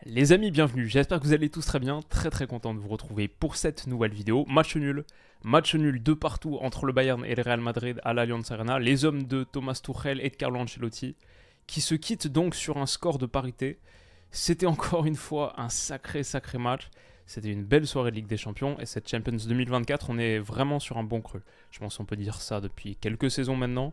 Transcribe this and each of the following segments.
Les amis, bienvenue, j'espère que vous allez tous très bien, très content de vous retrouver pour cette nouvelle vidéo. Match nul de partout entre le Bayern et le Real Madrid à l'Allianz Arena, les hommes de Thomas Tuchel et de Carlo Ancelotti qui se quittent donc sur un score de parité. C'était encore une fois un sacré match, c'était une belle soirée de Ligue des Champions et cette Champions 2024, on est vraiment sur un bon cru. Je pense qu'on peut dire ça depuis quelques saisons maintenant,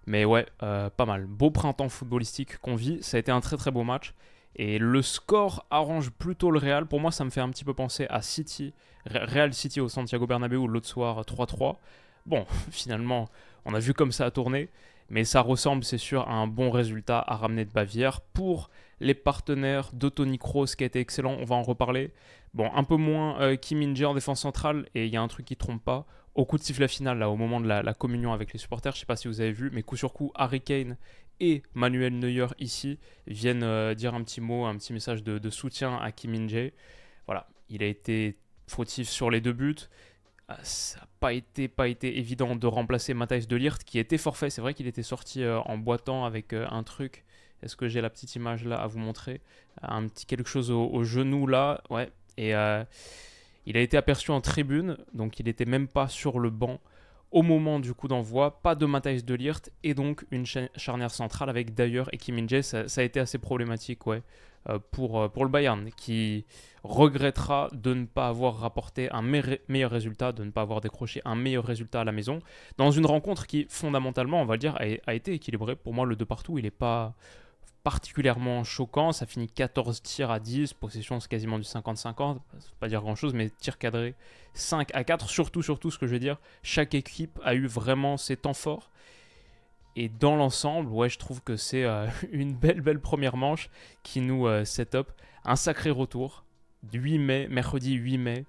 mais ouais, pas mal. Beau printemps footballistique qu'on vit, ça a été un très beau match. Et le score arrange plutôt le Real. Pour moi, ça me fait un petit peu penser à City, Real City au Santiago Bernabéu l'autre soir 3-3. Bon, finalement, on a vu comme ça a tourné, mais ça ressemble, c'est sûr, à un bon résultat à ramener de Bavière pour les partenaires de Toni Kroos qui a été excellent. On va en reparler. Bon, un peu moins Kim Min-jae en défense centrale, et il y a un truc qui ne trompe pas. Au coup de sifflet final, là, au moment de la communion avec les supporters, je ne sais pas si vous avez vu, mais coup sur coup, Harry Kane et Manuel Neuer ici viennent dire un petit mot, un petit message de soutien à Kim Min-jae. Voilà, il a été fautif sur les deux buts. Ça n'a pas été évident de remplacer Matthijs de Ligt qui était forfait. C'est vrai qu'il était sorti en boitant avec un truc. Est-ce que j'ai la petite image là à vous montrer? Un petit quelque chose au genou là, ouais. Et il a été aperçu en tribune, donc il n'était même pas sur le banc au moment du coup d'envoi. Pas de Matthijs de Ligt et donc une charnière centrale avec Dyer et Kim Min-jae. Ça a été assez problématique, ouais, pour le Bayern qui regrettera de ne pas avoir rapporté un meilleur résultat, de ne pas avoir décroché un meilleur résultat à la maison dans une rencontre qui fondamentalement, on va le dire, a été équilibrée. Pour moi, le de partout, il n'est pas particulièrement choquant. Ça finit 14 tirs à 10, possession c'est quasiment du 50-50, ça ne veut pas dire grand chose, mais tirs cadrés 5-4. Surtout, ce que je veux dire, chaque équipe a eu vraiment ses temps forts. Et dans l'ensemble, ouais, je trouve que c'est une belle première manche qui nous set up un sacré retour. 8 mai, mercredi 8 mai,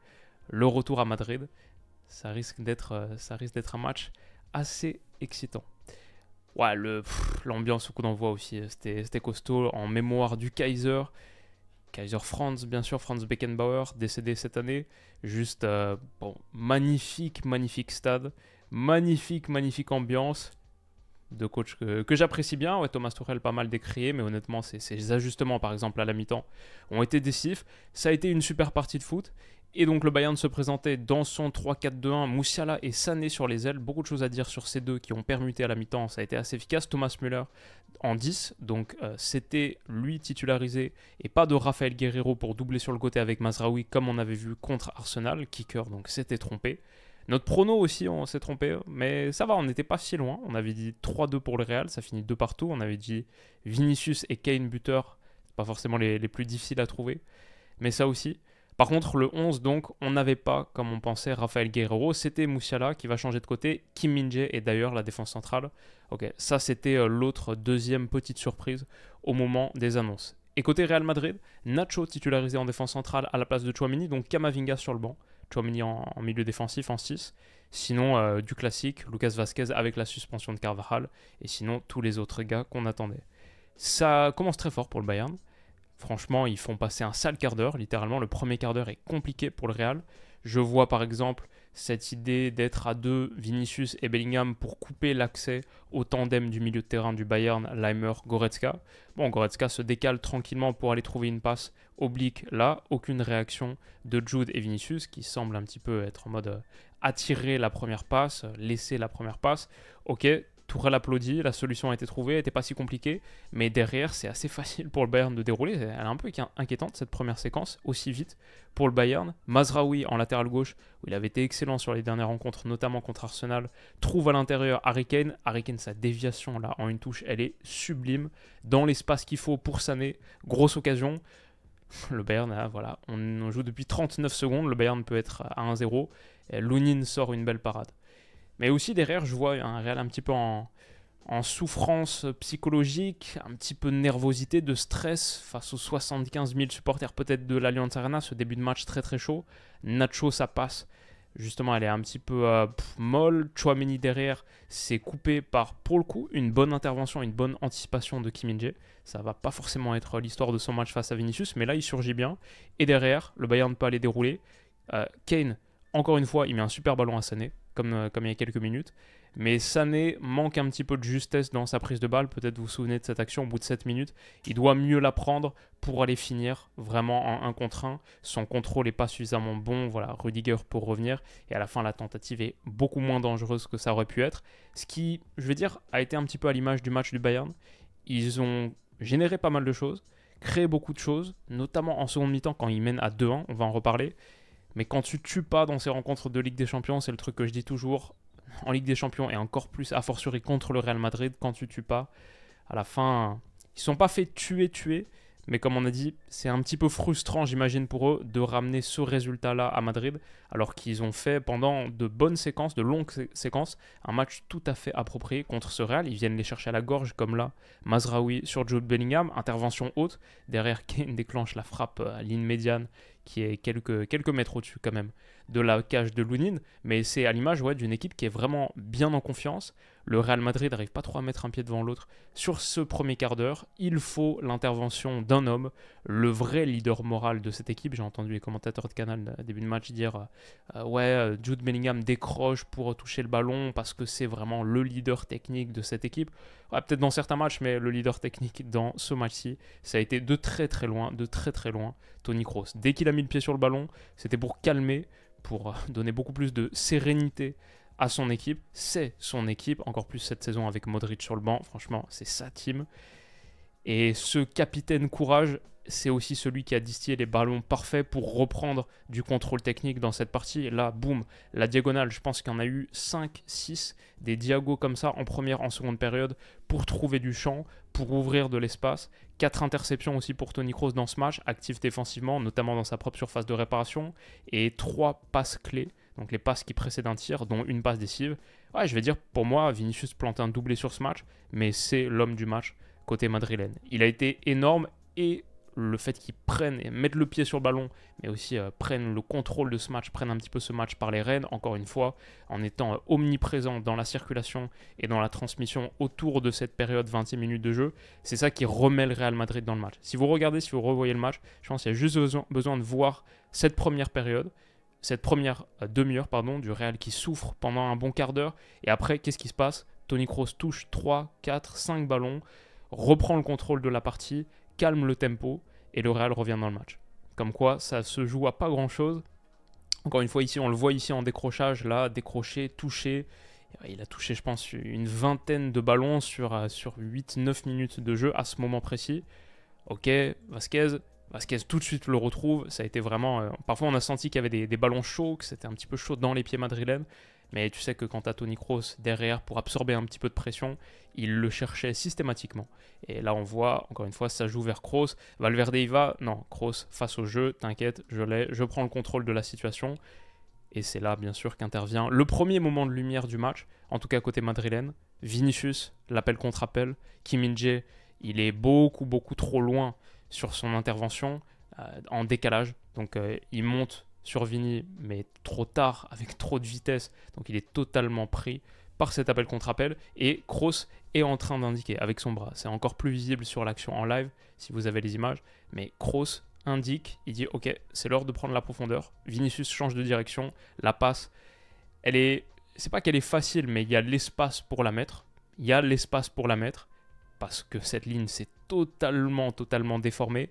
le retour à Madrid. Ça risque d'être un match assez excitant. Ouais, l'ambiance au coup d'envoi aussi, c'était costaud. En mémoire du Kaiser Franz, bien sûr, Franz Beckenbauer, décédé cette année. Juste, bon, magnifique stade, magnifique ambiance de coach que j'apprécie bien. Ouais, Thomas Tuchel pas mal décrié, mais honnêtement, ces ajustements, par exemple, à la mi-temps, ont été décisifs. Ça a été une super partie de foot. Et donc le Bayern se présentait dans son 3-4-2-1, Musiala et Sané sur les ailes. Beaucoup de choses à dire sur ces deux qui ont permuté à la mi-temps, ça a été assez efficace. Thomas Müller en 10, donc c'était lui titularisé et pas de Rafael Guerreiro pour doubler sur le côté avec Mazraoui comme on avait vu contre Arsenal. Kicker donc s'était trompé. Notre prono aussi, on s'est trompé, mais ça va, on n'était pas si loin. On avait dit 3-2 pour le Real, ça finit 2 partout. On avait dit Vinicius et Kane buteur, pas forcément les plus difficiles à trouver, mais ça aussi. Par contre, le 11, donc, on n'avait pas, comme on pensait, Rafael Guerreiro. C'était Musiala qui va changer de côté. Kim Min-jae et d'ailleurs la défense centrale. Ok, ça c'était l'autre deuxième petite surprise au moment des annonces. Et côté Real Madrid, Nacho titularisé en défense centrale à la place de Tchouaméni, donc Camavinga sur le banc. Tchouaméni en milieu défensif en 6. Sinon, du classique, Lucas Vazquez avec la suspension de Carvajal. Et sinon, tous les autres gars qu'on attendait. Ça commence très fort pour le Bayern. Franchement, ils font passer un sale quart d'heure. Littéralement, le premier quart d'heure est compliqué pour le Real. Je vois par exemple cette idée d'être à deux, Vinicius et Bellingham, pour couper l'accès au tandem du milieu de terrain du Bayern, Leimer-Goretzka. Bon, Goretzka se décale tranquillement pour aller trouver une passe oblique là. Aucune réaction de Jude et Vinicius, qui semblent un petit peu être en mode attirer la première passe, laisser la première passe. Ok, Tourelle applaudit, la solution a été trouvée, elle n'était pas si compliquée, mais derrière c'est assez facile pour le Bayern de dérouler. Elle est un peu inquiétante cette première séquence, aussi vite pour le Bayern. Mazraoui en latéral gauche, où il avait été excellent sur les dernières rencontres, notamment contre Arsenal, trouve à l'intérieur Harry Kane. Harry Kane, sa déviation là en une touche, elle est sublime, dans l'espace qu'il faut pour Sané, grosse occasion. Le Bayern, voilà, on joue depuis 39 secondes, le Bayern peut être à 1-0, Lunin sort une belle parade. Mais aussi derrière, je vois un Real un petit peu en souffrance psychologique, un petit peu de nervosité, de stress face aux 75 000 supporters peut-être de l'Allianz Arena, ce début de match très chaud. Nacho, ça passe. Justement, elle est un petit peu molle. Tchouaméni derrière, c'est coupé par, pour le coup, une bonne intervention, une bonne anticipation de Kim Min-jae. Ça va pas forcément être l'histoire de son match face à Vinicius, mais là, il surgit bien. Et derrière, le Bayern peut aller dérouler. Kane, encore une fois, il met un super ballon à Sané, comme il y a quelques minutes. Mais Sané manque un petit peu de justesse dans sa prise de balle. Peut-être vous vous souvenez de cette action au bout de 7 minutes. Il doit mieux la prendre pour aller finir vraiment en 1 contre 1. Son contrôle n'est pas suffisamment bon. Voilà, Rudiger pour revenir. Et à la fin, la tentative est beaucoup moins dangereuse que ça aurait pu être. Ce qui, je veux dire, a été un petit peu à l'image du match du Bayern. Ils ont généré pas mal de choses, créé beaucoup de choses, notamment en seconde mi-temps quand ils mènent à 2-1. On va en reparler. Mais quand tu tues pas dans ces rencontres de Ligue des Champions, c'est le truc que je dis toujours, en Ligue des Champions et encore plus a fortiori contre le Real Madrid, quand tu tues pas, à la fin, ils ne sont pas fait tuer, mais comme on a dit, c'est un petit peu frustrant, j'imagine, pour eux de ramener ce résultat-là à Madrid, alors qu'ils ont fait pendant de bonnes séquences, de longues séquences, un match tout à fait approprié contre ce Real. Ils viennent les chercher à la gorge, comme là, Mazraoui sur Jude Bellingham, intervention haute, derrière Kane déclenche la frappe à ligne médiane, qui est quelques mètres au-dessus quand même de la cage de Lunin, mais c'est à l'image d'une équipe qui est vraiment bien en confiance. Le Real Madrid n'arrive pas trop à mettre un pied devant l'autre sur ce premier quart d'heure. Il faut l'intervention d'un homme, le vrai leader moral de cette équipe. J'ai entendu les commentateurs de Canal début de match dire Jude Bellingham décroche pour toucher le ballon parce que c'est vraiment le leader technique de cette équipe. Ouais, peut-être dans certains matchs, mais le leader technique dans ce match-ci, ça a été de très très loin, Toni Kroos. Dès qu'il a mis le pied sur le ballon, c'était pour calmer, pour donner beaucoup plus de sérénité à son équipe. C'est son équipe, encore plus cette saison avec Modric sur le banc. Franchement, c'est sa team. Et ce capitaine courage, c'est aussi celui qui a distillé les ballons parfaits pour reprendre du contrôle technique dans cette partie. Et là, boum, la diagonale, je pense qu'il y en a eu 5, 6, des diagos comme ça en première, en seconde période, pour trouver du champ, pour ouvrir de l'espace. 4 interceptions aussi pour Toni Kroos dans ce match, actif défensivement, notamment dans sa propre surface de réparation. Et 3 passes clés, donc les passes qui précèdent un tir, dont une passe décisive. Ouais, je vais dire, pour moi, Vinicius plante un doublé sur ce match, mais c'est l'homme du match côté madrilène. Il a été énorme et le fait qu'ils prennent et mettent le pied sur le ballon, mais aussi prennent le contrôle de ce match, prennent un petit peu ce match par les rênes, encore une fois, en étant omniprésent dans la circulation et dans la transmission autour de cette période 20e minute de jeu, c'est ça qui remet le Real Madrid dans le match. Si vous regardez, si vous revoyez le match, je pense qu'il y a juste besoin de voir cette première période, cette première demi-heure du Real qui souffre pendant un bon quart d'heure, et après, qu'est-ce qui se passe? Toni Kroos touche 3, 4, 5 ballons, reprend le contrôle de la partie, calme le tempo et le Real revient dans le match. Comme quoi, ça se joue à pas grand-chose. Encore une fois, ici, on le voit ici en décrochage, là, décroché, touché. Il a touché, je pense, une vingtaine de ballons sur 8-9 minutes de jeu à ce moment précis. Ok, Vasquez tout de suite le retrouve. Ça a été vraiment... parfois, on a senti qu'il y avait des ballons chauds, que c'était un petit peu chaud dans les pieds madrilènes. Mais tu sais que quand tu as Toni Kroos derrière pour absorber un petit peu de pression, il le cherchait systématiquement. Et là, on voit, encore une fois, ça joue vers Kroos. Valverde, il va. Non, Kroos face au jeu, t'inquiète, je prends le contrôle de la situation. Et c'est là, bien sûr, qu'intervient le premier moment de lumière du match, en tout cas côté madrilène. Vinicius, l'appel contre appel. Kim Min-jae, il est beaucoup trop loin sur son intervention, en décalage. Donc, il monte sur Vini, mais trop tard, avec trop de vitesse. Donc il est totalement pris par cet appel contre appel. Et Kroos est en train d'indiquer avec son bras. C'est encore plus visible sur l'action en live, si vous avez les images. Mais Kroos indique, il dit « Ok, c'est l'heure de prendre la profondeur ». Vinicius change de direction. La passe, c'est pas qu'elle est facile, mais il y a l'espace pour la mettre. Parce que cette ligne, c'est totalement déformée.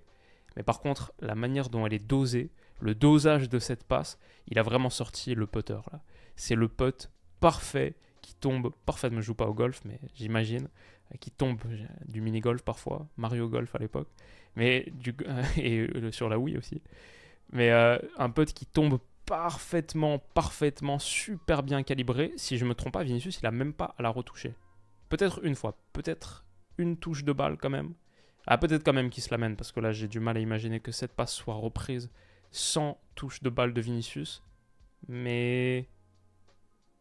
Mais par contre, la manière dont elle est dosée, le dosage de cette passe, il a vraiment sorti le putter là. C'est le putt parfait qui tombe parfaitement. Je joue pas au golf, mais j'imagine qui tombe du mini golf parfois, Mario Golf à l'époque, mais sur la Wii aussi. Mais un putt qui tombe parfaitement, super bien calibré. Si je me trompe pas, Vinicius, il a même pas à la retoucher. Peut-être une fois, peut-être une touche de balle quand même. Ah, peut-être quand même qu'il se l'amène, parce que là j'ai du mal à imaginer que cette passe soit reprise sans touche de balle de Vinicius. Mais...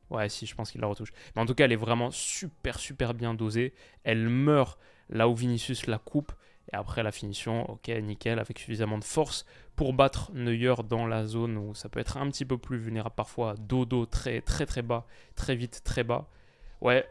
ouais, si, je pense qu'il la retouche. Mais en tout cas, elle est vraiment super bien dosée. Elle meurt là où Vinicius la coupe. Et après, la finition, ok, nickel, avec suffisamment de force pour battre Neuer dans la zone où ça peut être un petit peu plus vulnérable parfois. Dos très bas, très vite, très bas. Ouais,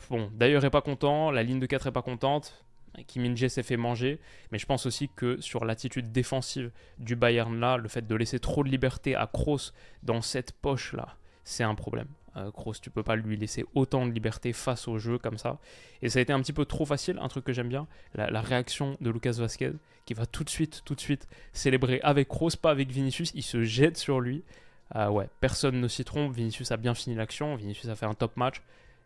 bon, d'ailleurs est pas content, la ligne de 4 est pas contente. Kim Min-jae s'est fait manger, mais je pense aussi que sur l'attitude défensive du Bayern là, le fait de laisser trop de liberté à Kroos dans cette poche là, c'est un problème. Kroos, tu peux pas lui laisser autant de liberté face au jeu comme ça. Et ça a été un petit peu trop facile, un truc que j'aime bien, la réaction de Lucas Vazquez, qui va tout de suite célébrer avec Kroos, pas avec Vinicius, il se jette sur lui. Ouais, personne ne s'y trompe, Vinicius a bien fini l'action, Vinicius a fait un top match,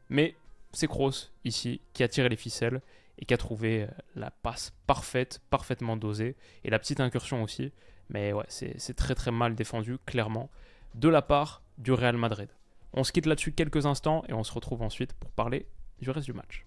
mais c'est Kroos, ici, qui a tiré les ficelles et qui a trouvé la passe parfaite, parfaitement dosée, et la petite incursion aussi, mais ouais, c'est très très mal défendu, clairement, de la part du Real Madrid. On se quitte là-dessus quelques instants, et on se retrouve ensuite pour parler du reste du match.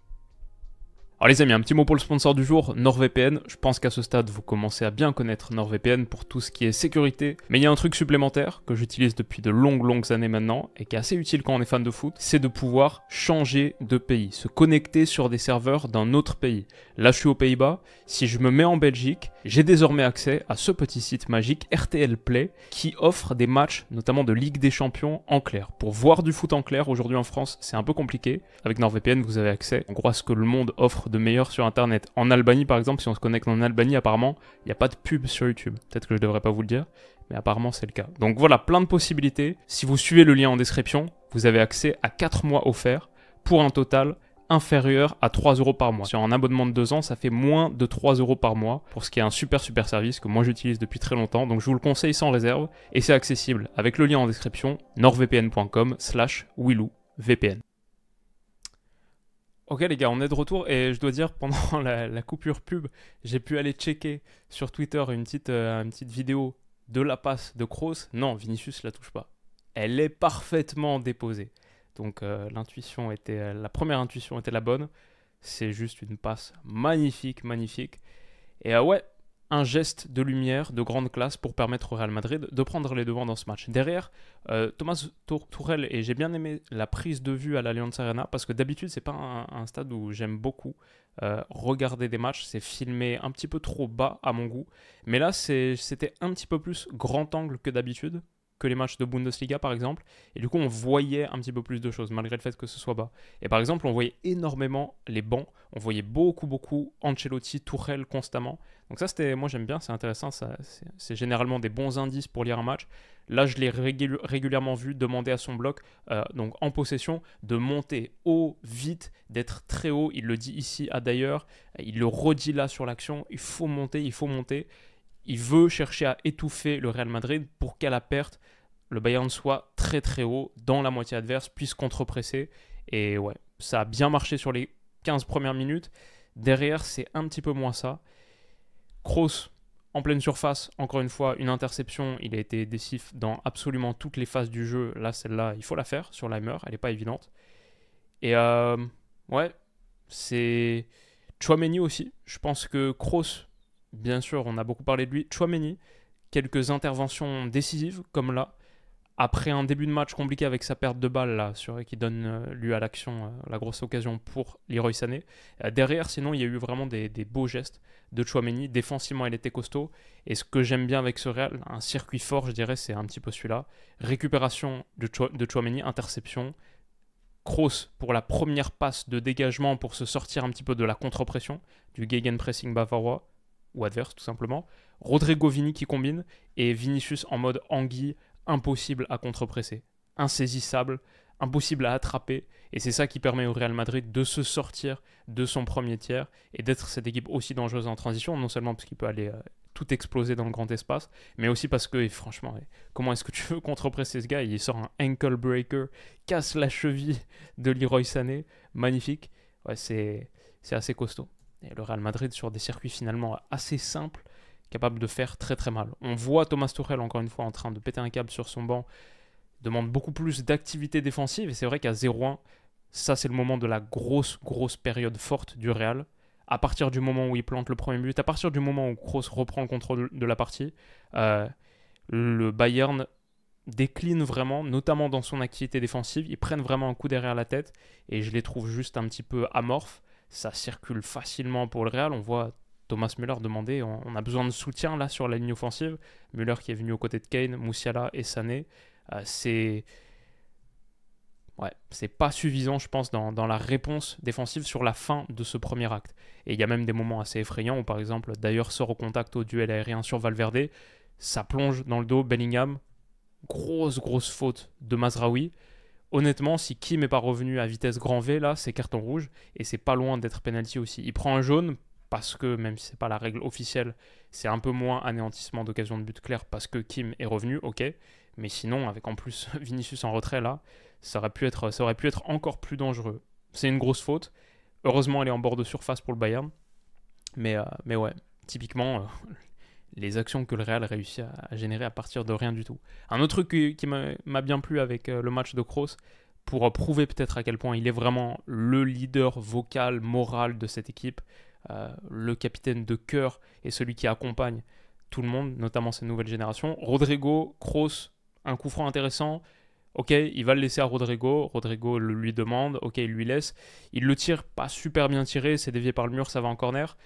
Alors les amis, un petit mot pour le sponsor du jour, NordVPN. Je pense qu'à ce stade, vous commencez à bien connaître NordVPN pour tout ce qui est sécurité. Mais il y a un truc supplémentaire que j'utilise depuis de longues années maintenant et qui est assez utile quand on est fan de foot, c'est de pouvoir changer de pays, se connecter sur des serveurs d'un autre pays. Là, je suis aux Pays-Bas. Si je me mets en Belgique, j'ai désormais accès à ce petit site magique RTL Play qui offre des matchs, notamment de Ligue des Champions en clair. Pour voir du foot en clair, aujourd'hui en France, c'est un peu compliqué. Avec NordVPN, vous avez accès en gros à ce que le monde offre de meilleur sur Internet. En Albanie, par exemple, si on se connecte en Albanie, apparemment, il n'y a pas de pub sur YouTube. Peut-être que je ne devrais pas vous le dire, mais apparemment, c'est le cas. Donc voilà, plein de possibilités. Si vous suivez le lien en description, vous avez accès à 4 mois offerts pour un total inférieur à 3 € par mois. Sur un abonnement de 2 ans, ça fait moins de 3 € par mois pour ce qui est un super service que moi j'utilise depuis très longtemps. Donc je vous le conseille sans réserve et c'est accessible avec le lien en description nordvpn.com/wilouvpn. Ok les gars, on est de retour et je dois dire pendant la coupure pub, j'ai pu aller checker sur Twitter une petite vidéo de la passe de Kroos. Non, Vinicius la touche pas. Elle est parfaitement déposée. Donc la première intuition était la bonne. C'est juste une passe magnifique. Et ouais, un geste de lumière, de grande classe pour permettre au Real Madrid de prendre les devants dans ce match. Derrière, Thomas Tuchel, et j'ai bien aimé la prise de vue à l'Allianz Arena, parce que d'habitude, c'est pas un stade où j'aime beaucoup regarder des matchs. C'est filmé un petit peu trop bas à mon goût. Mais là, c'était un petit peu plus grand angle que d'habitude, que les matchs de Bundesliga par exemple, et du coup on voyait un petit peu plus de choses malgré le fait que ce soit bas. Et par exemple on voyait énormément les bancs, on voyait beaucoup Ancelotti, Tuchel constamment. Donc ça moi j'aime bien, c'est intéressant, c'est généralement des bons indices pour lire un match. Là je l'ai régulièrement vu demander à son bloc, donc en possession, de monter haut, vite, d'être très haut. Il le dit ici à d'ailleurs, il le redit là sur l'action, il faut monter. Il veut chercher à étouffer le Real Madrid pour qu'à la perte, le Bayern soit très haut dans la moitié adverse, puisse contre-presser. Et ouais, ça a bien marché sur les 15 premières minutes. Derrière, c'est un petit peu moins ça. Kroos, en pleine surface, encore une fois, une interception. Il a été décisif dans absolument toutes les phases du jeu. Là, celle-là, il faut la faire sur Leimer. Elle n'est pas évidente. Et ouais, c'est Tchouaméni aussi. Je pense que Kroos, bien sûr, on a beaucoup parlé de lui. Tchouaméni, quelques interventions décisives, comme là. Après un début de match compliqué avec sa perte de balle, là, qui donne lieu à l'action, la grosse occasion pour Leroy Sané. Derrière, sinon, il y a eu vraiment des beaux gestes de Tchouaméni. Défensivement, il était costaud. Et ce que j'aime bien avec ce Real, un circuit fort, je dirais, c'est un petit peu celui-là. Récupération de Tchouaméni, interception. Kroos pour la première passe de dégagement pour se sortir un petit peu de la contre-pression, du gegenpressing bavarois, ou adverse tout simplement. Rodrigo Vini qui combine, et Vinicius en mode anguille, impossible à contre-presser, insaisissable, impossible à attraper, et c'est ça qui permet au Real Madrid de se sortir de son premier tiers et d'être cette équipe aussi dangereuse en transition, non seulement parce qu'il peut aller tout exploser dans le grand espace, mais aussi parce que, franchement, comment est-ce que tu veux contre-presser ce gars? Il sort un ankle breaker, casse la cheville de Leroy Sané, magnifique. Ouais, c'est assez costaud. Et le Real Madrid sur des circuits finalement assez simples, capable de faire très mal. On voit Thomas Tuchel encore une fois en train de péter un câble sur son banc, demande beaucoup plus d'activité défensive, et c'est vrai qu'à 0-1, ça c'est le moment de la grosse période forte du Real. À partir du moment où il plante le premier but, à partir du moment où Kroos reprend le contrôle de la partie, le Bayern décline vraiment, notamment dans son activité défensive. Ils prennent vraiment un coup derrière la tête et je les trouve juste un petit peu amorphes. Ça circule facilement pour le Real. On voit Thomas Müller demander, on a besoin de soutien là sur la ligne offensive. Müller qui est venu aux côtés de Kane, Musiala et Sané. C'est pas suffisant, je pense, dans la réponse défensive sur la fin de ce premier acte. Et il y a même des moments assez effrayants où, par exemple, d'ailleurs sort au contact au duel aérien sur Valverde. Ça plonge dans le dos Bellingham. Grosse faute de Mazraoui. honnêtement, si Kim n'est pas revenu à vitesse grand V, là, c'est carton rouge. Et c'est pas loin d'être penalty aussi. Il prend un jaune parce que, même si c'est pas la règle officielle, c'est un peu moins anéantissement d'occasion de but clair parce que Kim est revenu, ok. Mais sinon, avec en plus Vinicius en retrait, là, ça aurait pu être encore plus dangereux. C'est une grosse faute. Heureusement, elle est en bord de surface pour le Bayern. Mais ouais, typiquement, les actions que le Real réussit à générer à partir de rien du tout. Un autre truc qui m'a bien plu avec le match de Kroos, pour prouver peut-être à quel point il est vraiment le leader vocal, moral de cette équipe, le capitaine de cœur et celui qui accompagne tout le monde, notamment cette nouvelle génération. Rodrigo, Kroos, un coup franc intéressant. Ok, il va le laisser à Rodrigo. Rodrigo le lui demande. Ok, il lui laisse. Il le tire, pas super bien tiré. C'est dévié par le mur, ça va en corner.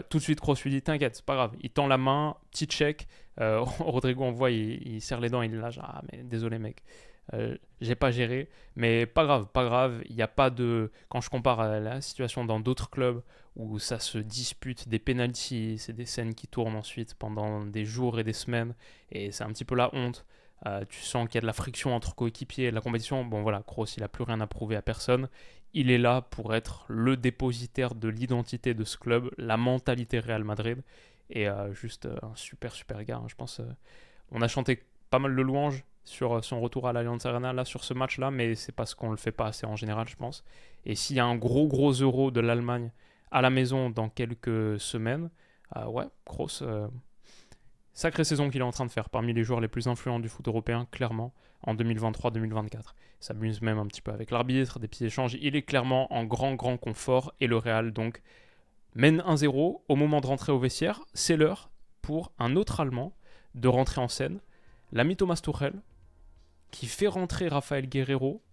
Tout de suite, Kroos lui dit t'inquiète, c'est pas grave. Il tend la main, petit check. Rodrigo, on voit, il serre les dents. Il est là, genre, ah, mais désolé, mec. J'ai pas géré. Mais pas grave, pas grave. Il n'y a pas de. Quand je compare à la situation dans d'autres clubs où ça se dispute des pénaltys, c'est des scènes qui tournent ensuite pendant des jours et des semaines. Et c'est un petit peu la honte. Tu sens qu'il y a de la friction entre coéquipiers, de la compétition. Bon voilà, Kroos, il n'a plus rien à prouver à personne. Il est là pour être le dépositaire de l'identité de ce club, la mentalité Real Madrid. Et juste un super gars. Hein. Je pense on a chanté pas mal de louanges sur son retour à l'Allianz Arena là, sur ce match-là, mais c'est parce qu'on le fait pas assez en général, je pense. Et s'il y a un gros euro de l'Allemagne à la maison dans quelques semaines, ouais, Kroos... sacrée saison qu'il est en train de faire, parmi les joueurs les plus influents du foot européen, clairement, en 2023-2024. Ça s'amuse même un petit peu avec l'arbitre, des petits échanges. Il est clairement en grand confort et le Real, donc, mène 1-0. Au moment de rentrer au vestiaire, c'est l'heure pour un autre Allemand de rentrer en scène, l'ami Thomas Tuchel, qui fait rentrer Rafael Guerreiro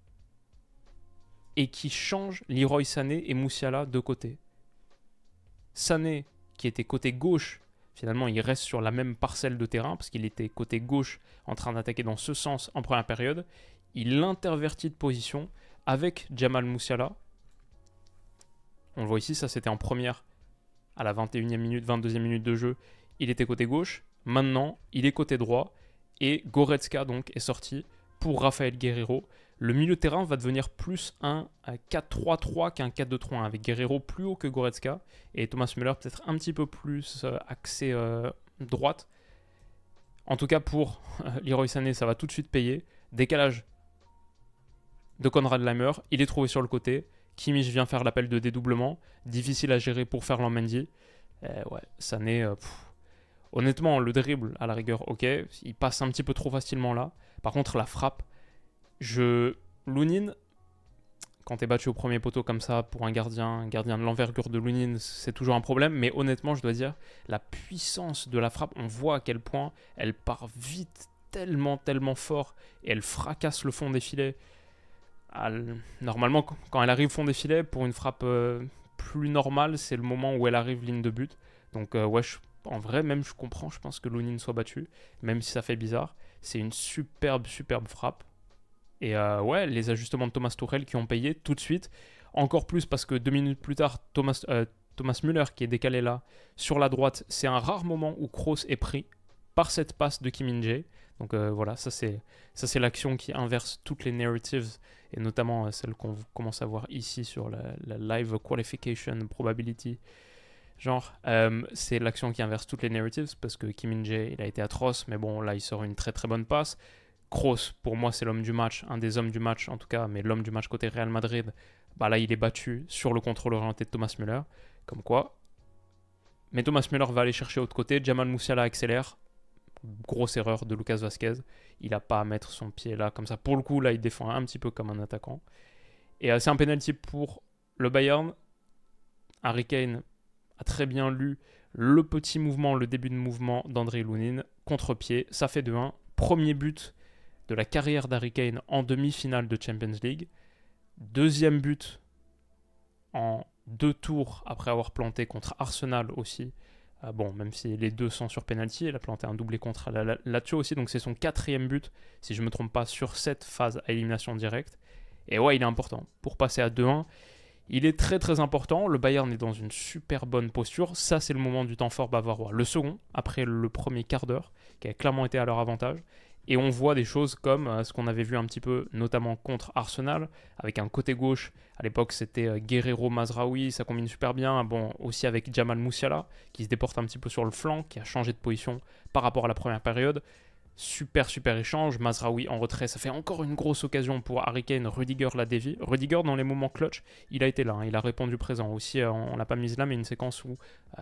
et qui change Leroy Sané et Musiala de côté. Sané, qui était côté gauche, finalement, il reste sur la même parcelle de terrain parce qu'il était côté gauche en train d'attaquer dans ce sens en première période. Il intervertit de position avec Jamal Musiala. On le voit ici, ça c'était en première à la 21e minute, 22e minute de jeu. Il était côté gauche. Maintenant, il est côté droit. Et Goretzka donc est sorti pour Rafael Guerreiro. Le milieu de terrain va devenir plus un 4-3-3 qu'un 4-2-3-1 avec Guerreiro plus haut que Goretzka et Thomas Müller peut-être un petit peu plus axé droite. En tout cas pour Leroy Sané, ça va tout de suite payer. Décalage de Konrad Laimer, il est trouvé sur le côté. Kimmich vient faire l'appel de dédoublement. Difficile à gérer pour Ferland Mendy. Ouais, Sané, honnêtement, le dribble à la rigueur, ok. Il passe un petit peu trop facilement là. Par contre, la frappe, Lunin, quand t'es battu au premier poteau comme ça pour un gardien de l'envergure de Lunin, c'est toujours un problème. Mais honnêtement, je dois dire, la puissance de la frappe, on voit à quel point elle part vite, tellement fort, et elle fracasse le fond des filets. Normalement, quand elle arrive fond des filets, pour une frappe plus normale, c'est le moment où elle arrive ligne de but. Donc ouais, en vrai, même je comprends, je pense que Lunin soit battu, même si ça fait bizarre. C'est une superbe frappe. Et ouais, les ajustements de Thomas Tuchel qui ont payé tout de suite. Encore plus parce que 2 minutes plus tard, Thomas Müller qui est décalé là, sur la droite, c'est un rare moment où Kroos est pris par cette passe de Kim Min-jae. Donc voilà, ça c'est l'action qui inverse toutes les narratives, et notamment celle qu'on commence à voir ici sur la live qualification probability. Genre, c'est l'action qui inverse toutes les narratives, parce que Kim Min-jae, il a été atroce, mais bon, là il sort une très bonne passe. Kroos, pour moi, c'est l'homme du match, un des hommes du match en tout cas, mais l'homme du match côté Real Madrid, bah là, il est battu sur le contrôle orienté de Thomas Müller, comme quoi. Mais Thomas Müller va aller chercher l'autre côté, Jamal Musiala accélère, grosse erreur de Lucas Vazquez, il n'a pas à mettre son pied là, comme ça. Pour le coup, là, il défend un petit peu comme un attaquant. Et c'est un penalty pour le Bayern. Harry Kane a très bien lu le petit mouvement, le début de mouvement d'André Lunin, contre-pied, ça fait 2-1. Premier but de la carrière d'Harry Kane en demi-finale de Champions League. Deuxième but en 2 tours après avoir planté contre Arsenal aussi. Bon, même si les deux sont sur penalty, il a planté un doublé contre la Lazio aussi, donc c'est son 4e but, si je ne me trompe pas, sur cette phase à élimination directe. Et ouais, il est important pour passer à 2-1. Il est très important. Le Bayern est dans une super bonne posture. Ça, c'est le moment du temps fort bavarois. Le second, après le premier quart d'heure, qui a clairement été à leur avantage. Et on voit des choses comme ce qu'on avait vu un petit peu, notamment contre Arsenal, avec un côté gauche. À l'époque, c'était Guerrero Mazraoui, ça combine super bien. Bon, aussi avec Jamal Musiala, qui se déporte un petit peu sur le flanc, qui a changé de position par rapport à la première période. Super échange. Mazraoui en retrait, ça fait encore une grosse occasion pour Harry Kane. Rudiger la dévie. Rudiger, dans les moments clutch, il a été là, hein, il a répondu présent. Aussi, on l'a pas mise là, mais une séquence où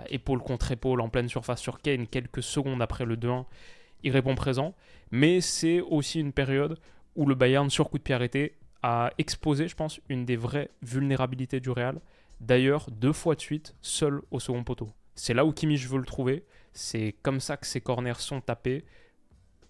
épaule contre épaule en pleine surface sur Kane, quelques secondes après le 2-1. Il répond présent, mais c'est aussi une période où le Bayern, sur coup de pied arrêté, a exposé, je pense, une des vraies vulnérabilités du Real. D'ailleurs, 2 fois de suite, seul au second poteau. C'est là où Kimmich veut le trouver. C'est comme ça que ses corners sont tapés.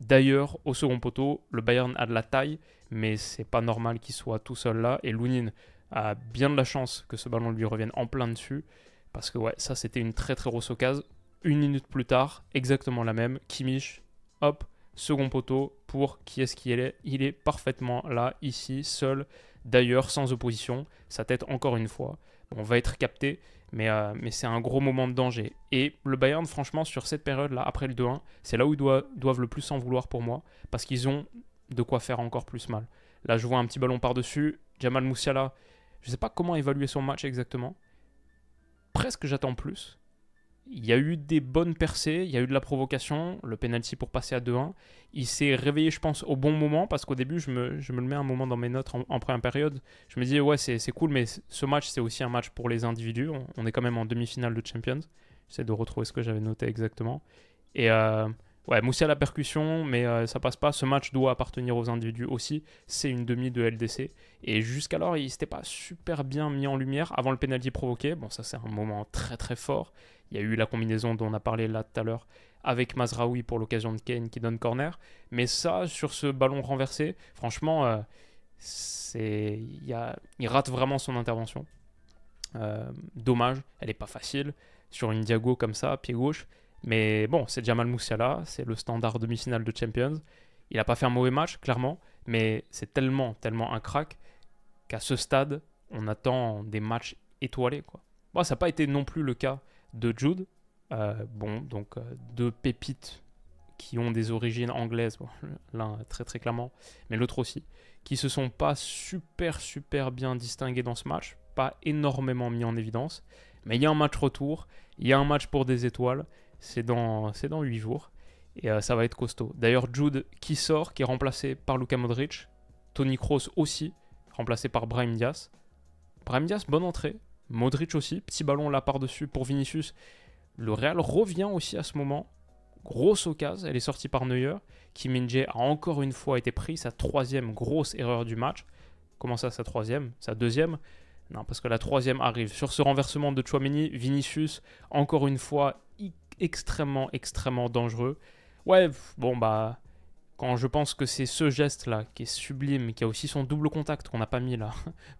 D'ailleurs, au second poteau, le Bayern a de la taille, mais c'est pas normal qu'il soit tout seul là. Et Lunin a bien de la chance que ce ballon lui revienne en plein dessus, parce que ouais, ça c'était une très grosse occasion. 1 minute plus tard, exactement la même. Kimmich, hop, second poteau pour qui est-ce qu'il est. Il est parfaitement là, ici, seul. D'ailleurs, sans opposition. Sa tête, encore une fois, bon, va être capté, mais c'est un gros moment de danger. Et le Bayern, franchement, sur cette période-là, après le 2-1, c'est là où ils doivent le plus s'en vouloir pour moi, parce qu'ils ont de quoi faire encore plus mal. Là, je vois un petit ballon par-dessus. Jamal Musiala, je ne sais pas comment évaluer son match exactement. Presque j'attends plus. Il y a eu des bonnes percées, il y a eu de la provocation, le penalty pour passer à 2-1. Il s'est réveillé, je pense, au bon moment, parce qu'au début, je me le mets un moment dans mes notes en première période. Je me disais, ouais, c'est cool, mais ce match, c'est aussi un match pour les individus. On est quand même en demi-finale de Champions. J'essaie de retrouver ce que j'avais noté exactement. Et ouais, Moussia à la percussion, mais ça passe pas. Ce match doit appartenir aux individus aussi. C'est une demi de LDC. Et jusqu'alors, il s'était pas super bien mis en lumière avant le penalty provoqué. Bon, ça, c'est un moment très fort. Il y a eu la combinaison dont on a parlé là tout à l'heure avec Mazraoui pour l'occasion de Kane qui donne corner. Mais ça, sur ce ballon renversé, franchement, il rate vraiment son intervention. Dommage, elle n'est pas facile sur une diago comme ça, pied gauche. Mais bon, c'est Jamal Musiala, c'est le standard demi-finale de Champions. Il n'a pas fait un mauvais match, clairement, mais c'est tellement un crack qu'à ce stade, on attend des matchs étoilés, quoi. Bon, ça n'a pas été non plus le cas de Jude. Donc 2 pépites qui ont des origines anglaises, bon, l'un très clairement, mais l'autre aussi, qui se sont pas super bien distingués dans ce match, pas énormément mis en évidence, mais il y a un match retour, il y a un match pour des étoiles, c'est dans 8 jours, et ça va être costaud. D'ailleurs, Jude qui sort, qui est remplacé par Luka Modric, Toni Kroos aussi, remplacé par Brahim Diaz. Brahim Diaz, bonne entrée, Modric aussi, petit ballon là par-dessus pour Vinicius. Le Real revient aussi à ce moment. Grosse occasion, elle est sortie par Neuer. Kim Min-jae a encore une fois été pris, sa 3e grosse erreur du match. Comment ça, sa 3e? Sa 2e? Non, parce que la 3e arrive. Sur ce renversement de Tchouaméni, Vinicius, encore une fois, extrêmement dangereux. Ouais, bon bah, quand je pense que c'est ce geste-là qui est sublime, qui a aussi son double contact qu'on n'a pas mis là,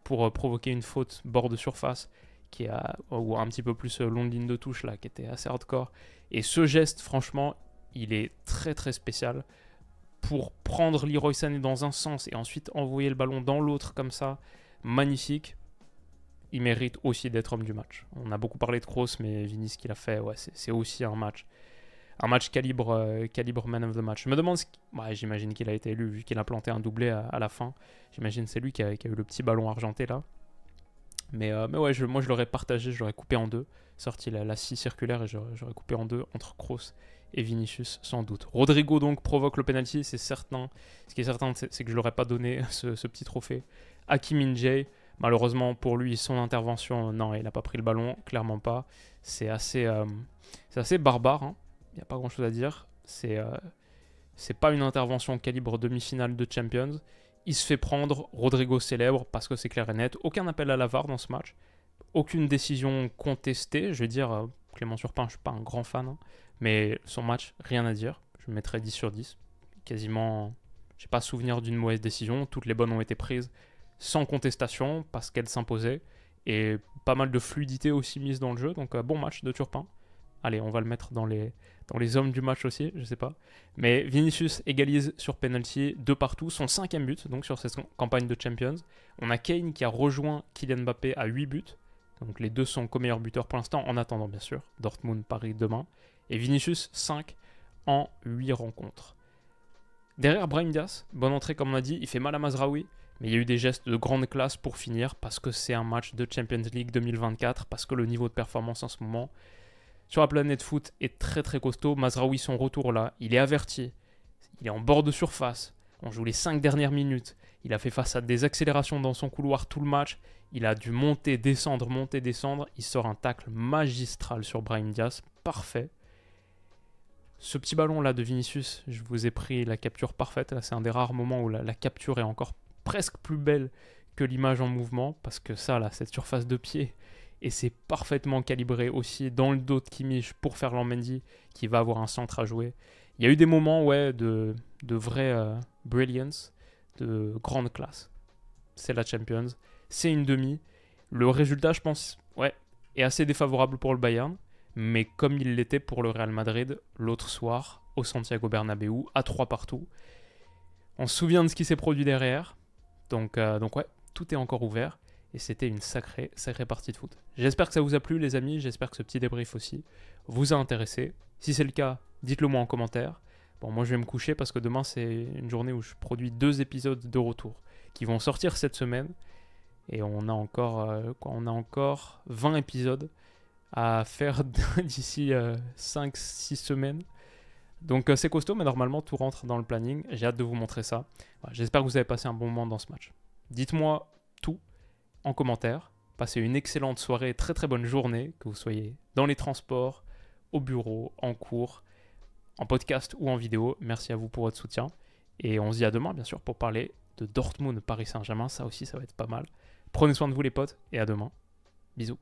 pour provoquer une faute bord de surface, ou un petit peu plus longue ligne de touche là, qui était assez hardcore. Et ce geste, franchement, il est très spécial. Pour prendre Leroy Sané dans un sens et ensuite envoyer le ballon dans l'autre comme ça, magnifique. Il mérite aussi d'être homme du match. On a beaucoup parlé de Kroos, mais Vini, ce qu'il a fait, ouais, c'est aussi un match calibre man of the match. Je me demande, j'imagine qu'il a été élu, vu qu'il a planté un doublé à la fin. J'imagine c'est lui qui a eu le petit ballon argenté là. Mais ouais, moi je l'aurais partagé, je l'aurais coupé en deux, sorti la scie circulaire et j'aurais coupé en deux entre Kroos et Vinicius sans doute. Rodrigo donc provoque le penalty, c'est certain. Ce qui est certain, c'est que je l'aurais pas donné ce petit trophée à Kim Min-jae. Malheureusement pour lui, son intervention, non, il n'a pas pris le ballon, clairement pas. C'est assez barbare, hein. Il n'y a pas grand chose à dire. C'est pas une intervention calibre demi-finale de Champions. Il se fait prendre, Rodrigo célèbre parce que c'est clair et net. Aucun appel à la VAR dans ce match. Aucune décision contestée. Je veux dire, Clément Turpin, je ne suis pas un grand fan. Hein, mais son match, rien à dire. Je le mettrais 10 sur 10. Quasiment, je n'ai pas souvenir d'une mauvaise décision. Toutes les bonnes ont été prises sans contestation parce qu'elles s'imposaient. Et pas mal de fluidité aussi mise dans le jeu. Donc bon match de Turpin. Allez, on va le mettre dans les hommes du match aussi, je sais pas. Mais Vinicius égalise sur penalty de partout, son 5e but donc sur cette campagne de Champions. On a Kane qui a rejoint Kylian Mbappé à 8 buts. Donc les deux sont co-meilleurs buteurs pour l'instant, en attendant bien sûr. Dortmund, Paris demain. Et Vinicius 5 en 8 rencontres. Derrière Brahim Diaz, bonne entrée comme on a dit, il fait mal à Mazraoui, mais il y a eu des gestes de grande classe pour finir, parce que c'est un match de Champions League 2024, parce que le niveau de performance en ce moment sur la planète foot est très très costaud. Mazraoui, son retour là, il est averti, il est en bord de surface, on joue les 5 dernières minutes, il a fait face à des accélérations dans son couloir tout le match, il a dû monter, descendre, il sort un tacle magistral sur Brahim Diaz, parfait. Ce petit ballon là de Vinicius, je vous ai pris la capture parfaite, là c'est un des rares moments où la capture est encore presque plus belle que l'image en mouvement, parce que ça là, cette surface de pied, et c'est parfaitement calibré aussi dans le dos de Kimmich pour Ferland Mendy qui va avoir un centre à jouer. Il y a eu des moments de vraie brilliance, de grande classe. C'est la Champions, c'est une demi. Le résultat, je pense, est assez défavorable pour le Bayern, mais comme il l'était pour le Real Madrid l'autre soir au Santiago Bernabéu, à 3 partout. On se souvient de ce qui s'est produit derrière, donc tout est encore ouvert. Et c'était une sacrée partie de foot. J'espère que ça vous a plu les amis, j'espère que ce petit débrief aussi vous a intéressé. Si c'est le cas, dites-le moi en commentaire. Bon, moi je vais me coucher parce que demain c'est une journée où je produis 2 épisodes de retour qui vont sortir cette semaine. Et on a encore 20 épisodes à faire d'ici 5-6 semaines. Donc c'est costaud, mais normalement tout rentre dans le planning. J'ai hâte de vous montrer ça. Voilà, j'espère que vous avez passé un bon moment dans ce match. Dites-moi tout en commentaire. Passez une excellente soirée, très très bonne journée, que vous soyez dans les transports, au bureau, en cours, en podcast ou en vidéo. Merci à vous pour votre soutien. Et on se dit à demain, bien sûr, pour parler de Dortmund Paris Saint-Germain. Ça aussi, ça va être pas mal. Prenez soin de vous les potes et à demain. Bisous.